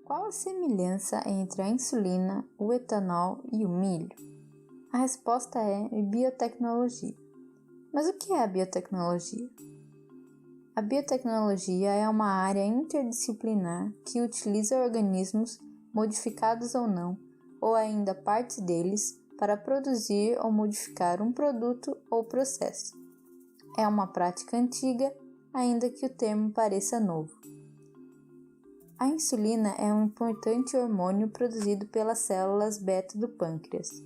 Qual a semelhança entre a insulina, o etanol e o milho? A resposta é biotecnologia. Mas o que é a biotecnologia? A biotecnologia é uma área interdisciplinar que utiliza organismos, modificados ou não, ou ainda partes deles, para produzir ou modificar um produto ou processo. É uma prática antiga, ainda que o termo pareça novo. A insulina é um importante hormônio produzido pelas células beta do pâncreas.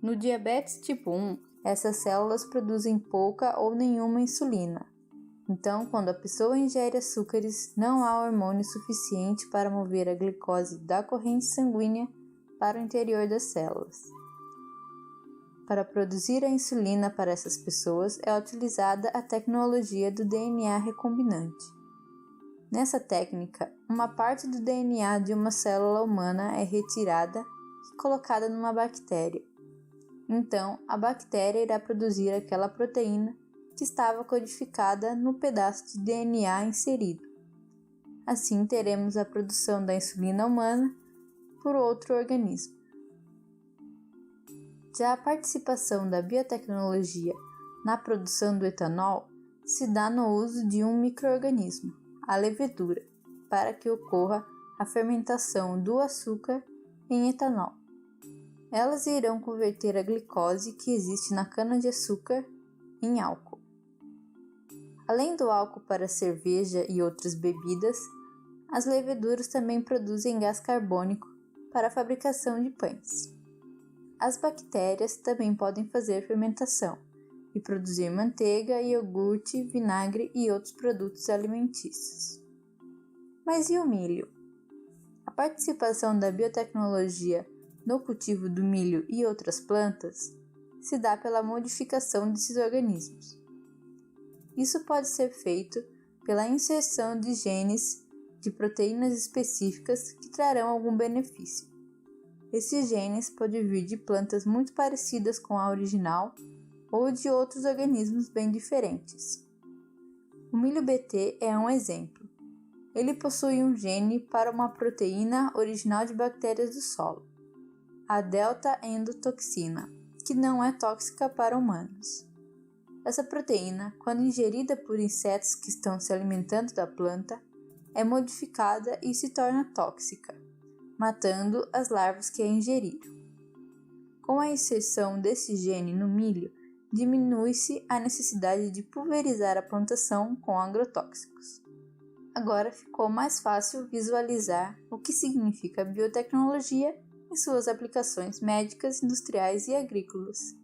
No diabetes tipo 1, essas células produzem pouca ou nenhuma insulina. Então, quando a pessoa ingere açúcares, não há hormônio suficiente para mover a glicose da corrente sanguínea para o interior das células. Para produzir a insulina para essas pessoas é utilizada a tecnologia do DNA recombinante. Nessa técnica, uma parte do DNA de uma célula humana é retirada e colocada numa bactéria. Então, a bactéria irá produzir aquela proteína que estava codificada no pedaço de DNA inserido. Assim, teremos a produção da insulina humana por outro organismo. Já a participação da biotecnologia na produção do etanol se dá no uso de um micro-organismo, a levedura, para que ocorra a fermentação do açúcar em etanol. Elas irão converter a glicose que existe na cana-de-açúcar em álcool. Além do álcool para cerveja e outras bebidas, as leveduras também produzem gás carbônico para a fabricação de pães. As bactérias também podem fazer fermentação e produzir manteiga, iogurte, vinagre e outros produtos alimentícios. Mas e o milho? A participação da biotecnologia no cultivo do milho e outras plantas se dá pela modificação desses organismos. Isso pode ser feito pela inserção de genes de proteínas específicas que trarão algum benefício. Esses genes podem vir de plantas muito parecidas com a original ou de outros organismos bem diferentes. O milho BT é um exemplo. Ele possui um gene para uma proteína original de bactérias do solo, a delta-endotoxina, que não é tóxica para humanos. Essa proteína, quando ingerida por insetos que estão se alimentando da planta, é modificada e se torna tóxica, matando as larvas que a ingeriram. Com a inserção desse gene no milho, diminui-se a necessidade de pulverizar a plantação com agrotóxicos. Agora ficou mais fácil visualizar o que significa biotecnologia em suas aplicações médicas, industriais e agrícolas.